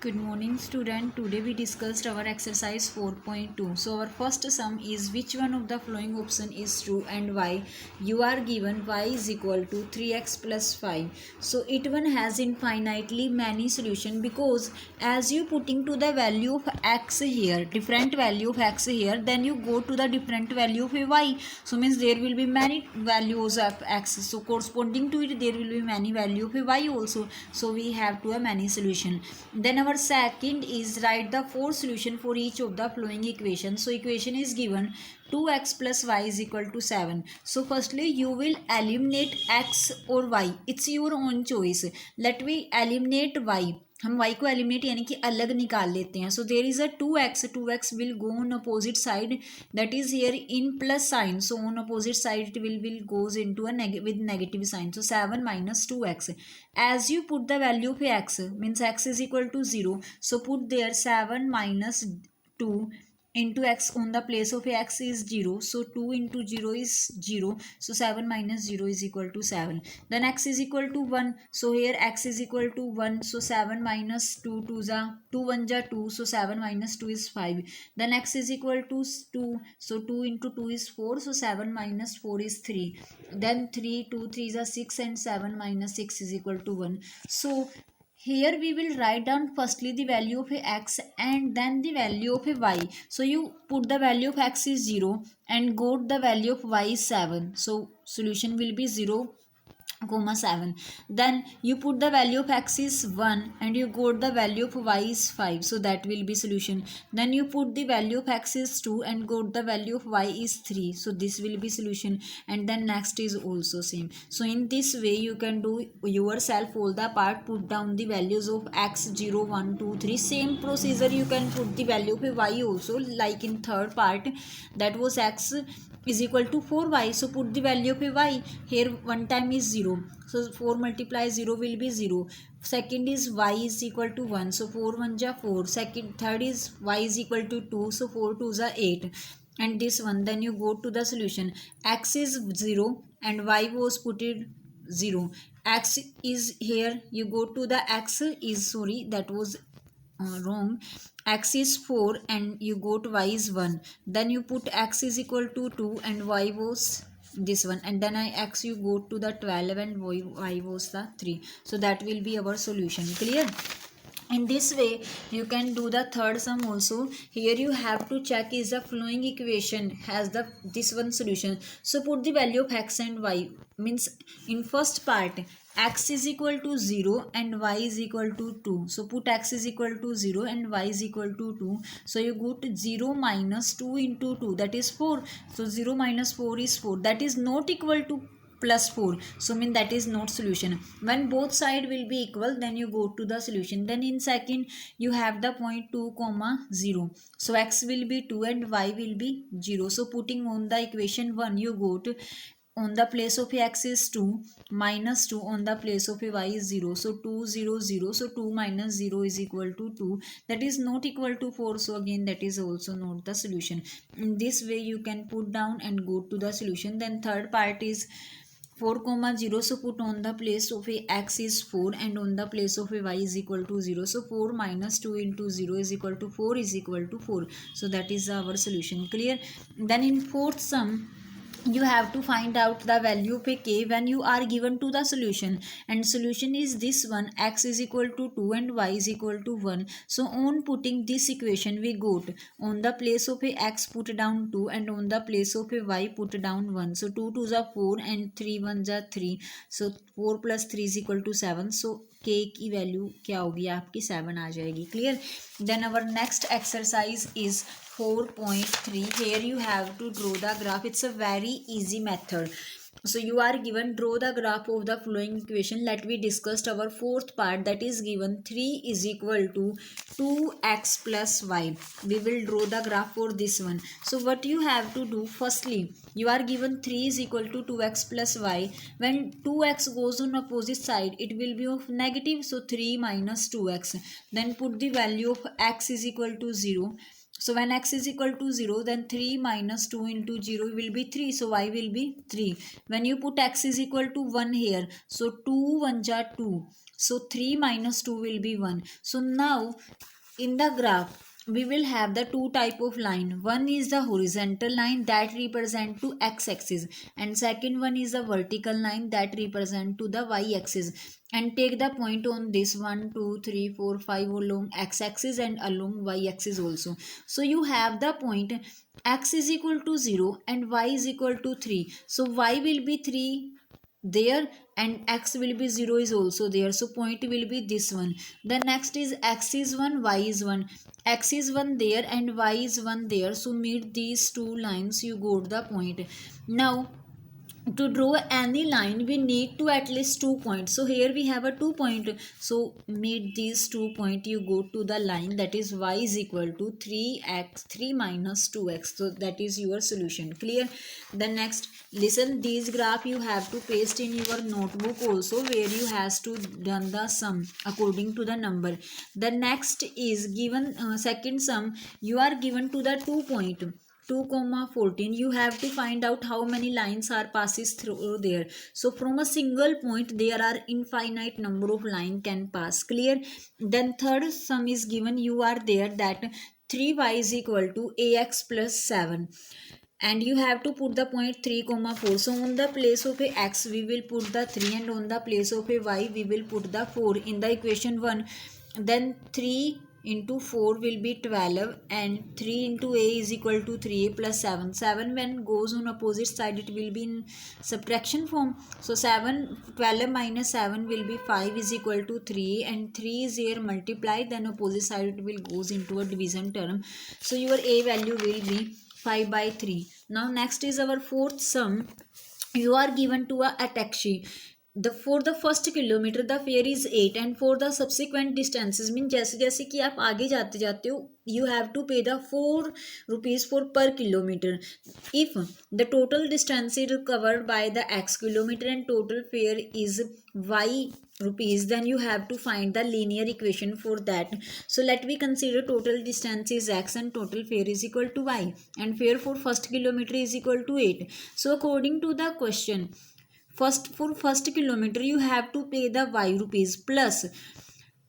Good morning student. Today we discussed our exercise 4.2. So our first sum is which one of the following option is true and why. You are given y is equal to 3x plus 5. So it one has infinitely many solution because as you putting to the value of x here, different value of x here, then you go to the different value of y. So means there will be many values of x. So corresponding to it there will be many value of y also. So we have to a many solution. Then our second is write the four solution for each of the following equation. So equation is given 2x plus y is equal to 7. So firstly you will eliminate x or y. It's your own choice. Let me eliminate y. हम y को eliminate यानी कि अलग निकाल लेते हैं. So there is a 2x will go on opposite side, that is here in plus sign. So on opposite side it will goes into a with negative sign. So 7 minus 2x. As you put the value of x, means x is equal to 0. So put there 7 minus 2 into x. On the place of x is 0. So 2 into 0 is 0. So 7 minus 0 is equal to 7. Then x is equal to 1. So here x is equal to 1. So 7 minus 2 2 za 2 1 ja 2. So 7 minus 2 is 5. Then x is equal to 2. So 2 into 2 is 4. So 7 minus 4 is 3. Then 3 2 3 is 6 and 7 minus 6 is equal to 1. So here we will write down firstly the value of a x and then the value of a y. So you put the value of x is 0 and got the value of y is 7. So solution will be 0 comma 7. Then you put the value of x is 1 and you got the value of y is 5. So that will be solution. Then you put the value of x is 2 and got the value of y is 3. So this will be solution. And then next is also same. So in this way you can do yourself all the part, put down the values of x 0 1 2 3. Same procedure you can put the value of y also, like in third part that was x is equal to 4y. So put the value of a y. Here one time is 0. So 4 multiply 0 will be 0. Second is y is equal to 1. So 4 1 ja 4. Third is y is equal to 2. So 4 2 ja 8. And this one, then you go to the solution. X is 0 and y was put it 0. X is here, you go to the x is, sorry, that was wrong. X is 4 and you go to y is 1. Then you put x is equal to 2 and y was this one, and then x you go to the 12 and y was the 3. So that will be our solution. Clear? In this way you can do the third sum also. Here you have to check is the following equation has the this one solution. So put the value of x and y. Means in first part x is equal to 0 and y is equal to 2. So put x is equal to 0 and y is equal to 2. So you go to 0 minus 2 into 2, that is 4. So 0 minus 4 is 4. That is not equal to plus 4. So mean that is not solution. When both side will be equal, then you go to the solution. Then in second you have the point 2 comma 0. So x will be 2 and y will be 0. So putting on the equation 1, you go to on the place of x is 2 minus 2, on the place of y is 0. So 2 0 0. So 2 minus 0 is equal to 2. That is not equal to 4. So again that is also not the solution. In this way you can put down and go to the solution. Then third part is 4 comma 0. So put on the place of a x is 4 and on the place of a y is equal to 0. So 4 minus 2 into 0 is equal to 4 is equal to 4. So that is our solution. Clear? Then in fourth sum you have to find out the value of a k when you are given to the solution, and solution is this one, x is equal to 2 and y is equal to 1. So on putting this equation we got on the place of a x put down 2 and on the place of a y put down 1. So 2 2 are 4 and 3 1 are 3. So 4 plus 3 is equal to 7. So k की value क्या होगी आपकी 7 आ जाएगी. Clear? Then our next exercise is 4.3. Here you have to draw the graph. It's a very easy method. So you are given draw the graph of the following equation. Let we discussed our fourth part, that is given 3 is equal to 2x plus y. We will draw the graph for this one. So what you have to do, firstly you are given 3 is equal to 2x plus y. When 2x goes on opposite side it will be of negative. So 3 minus 2x. Then put the value of x is equal to 0 So when x is equal to 0, then 3 minus 2 into 0 will be 3. So y will be 3. When you put x is equal to 1 here, so 2 1 ja 2. So 3 minus 2 will be 1. So now in the graph, we will have the two type of line. One is the horizontal line that represent to x-axis, and second one is the vertical line that represent to the y-axis. And take the point on this 1 2 3 4 5 along x-axis and along y-axis also. So you have the point x is equal to 0 and y is equal to 3. So y will be 3 there and x will be 0 is also there, so point will be this one. The next is x is 1, y is 1. X is 1 there and y is 1 there, so meet these two lines, you got the point. Now to draw any line we need to at least 2 points. So here we have a 2 point, so meet these 2 point, you go to the line, that is y is equal to 3 minus 2x. So that is your solution. Clear? The next, listen, these graph you have to paste in your notebook also, where you has to done the sum according to the number. The next is given second sum, you are given to the 2 point 2 comma 14. You have to find out how many lines are passes through there. So from a single point there are infinite number of line can pass. Clear? Then third sum is given, you are there that 3y is equal to ax plus 7, and you have to put the point 3 comma 4. So on the place of a x we will put the 3, and on the place of a y we will put the 4 in the equation 1. Then 3 into 4 will be 12, and 3 into a is equal to 3a plus 7. 7 when goes on opposite side it will be in subtraction form. So 12 minus 7 will be 5 is equal to 3, and 3 is here multiplied, then opposite side it will goes into a division term. So your a value will be 5 by 3. Now next is our fourth sum. You are given to a taxi. For the first kilometer the fare is 8, and for the subsequent distances mean जैसे जैसे कि आप आगे जाते जाते हो you have to pay the 4 rupees for per kilometer. If the total distance is covered by the x kilometer and total fare is y rupees, then you have to find the linear equation for that. So let me consider total distance is x and total fare is equal to y, and fare for first kilometer is equal to 8. So according to the question, for first kilometer you have to pay the y rupees plus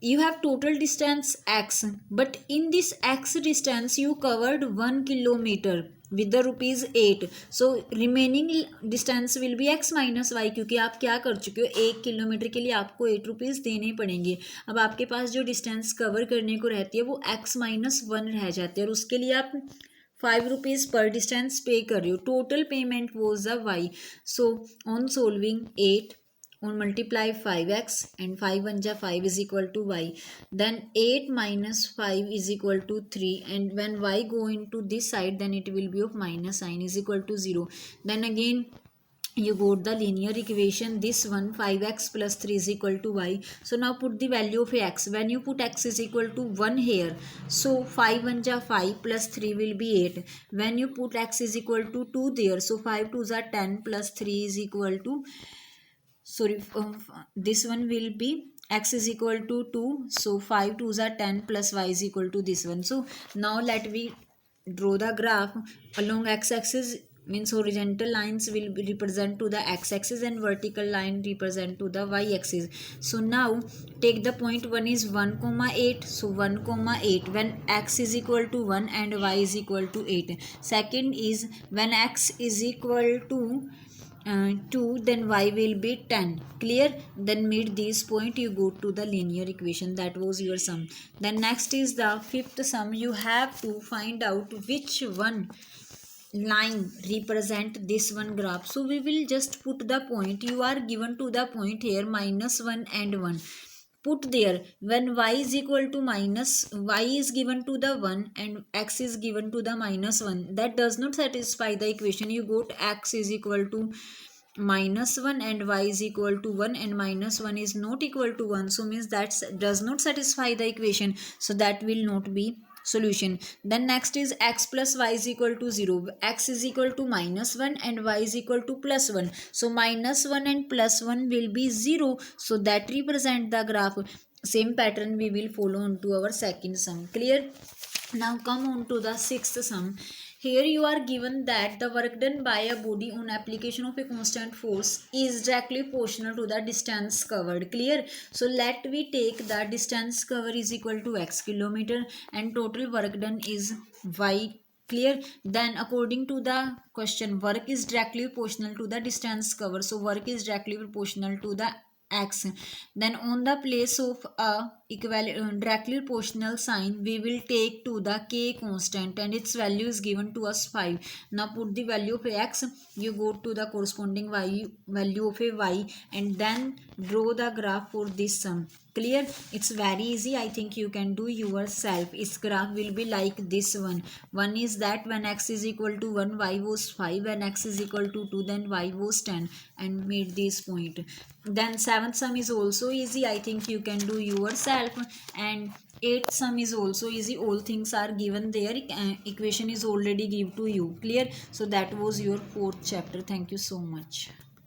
you have total distance x, but in this x distance you covered 1 kilometer with the rupees 8. So remaining distance will be x minus y, क्योंकि आप क्या कर चुके हो 1 kilometre के लिए आपको 8 rupees देने पड़ेंगे. अब आपके पास जो डिस्टेंस कवर करने को रहती है वो x माइनस 1 रह जाती है, और उसके लिए आप 5 rupees per distance पे कर रहे हो. Total payment was the Y. So on solving 8 on multiply 5x and 5 1 ja 5 is equal to y, then 8 minus 5 is equal to 3, and when y go into this side then it will be of minus sign is equal to 0. Then again you got the linear equation, this one 5x plus 3 is equal to y. So now put the value of x. When you put x is equal to 1 here, so 5 1 ja 5 plus 3 will be 8. When you put x is equal to 2 there, so 5 2 are 10 plus 3 is equal to, sorry, this one will be x is equal to 2, so 5 2s are 10 plus y is equal to this one. So now let me draw the graph. Along x-axis means horizontal lines will be represent to the x-axis and vertical line represent to the y-axis. So now take the point, one is 1 comma 8, so 1 comma 8 when x is equal to 1 and y is equal to 8. Second is when x is equal to 2, then y will be 10. Clear? Then meet this point, you go to the linear equation. That was your sum. Then next is the fifth sum. You have to find out which one line represent this one graph. So we will just put the point, you are given to the point here minus 1 and 1. Put there when y is equal to minus, y is given to the 1 and x is given to the minus 1. That does not satisfy the equation. You got x is equal to minus 1 and y is equal to 1, and minus 1 is not equal to 1, so means that does not satisfy the equation, so that will not be solution. Then next is x plus y is equal to 0. X is equal to minus 1 and y is equal to plus 1. So minus 1 and plus 1 will be 0. So that represent the graph. Same pattern we will follow on to our second sum. Clear? Now come on to the sixth sum. Here you are given that the work done by a body on application of a constant force is directly proportional to the distance covered. Clear? So let we take the distance covered is equal to x kilometer and total work done is y. Clear? Then according to the question, work is directly proportional to the distance covered. So work is directly proportional to the x. Then on the place of a directly proportional sign, we will take to the k constant and its value is given to us 5. Now put the value of x, you go to the corresponding value of a y and then draw the graph for this sum. Clear? It's very easy. I think you can do yourself. Its graph will be like this one. One is that when x is equal to 1, y was 5. When x is equal to 2, then y was 10, and made this point. Then seventh sum is also easy. I think you can do yourself. And eighth sum is also easy. All things are given there. Equation is already given to you. Clear? So that was your fourth chapter. Thank you so much.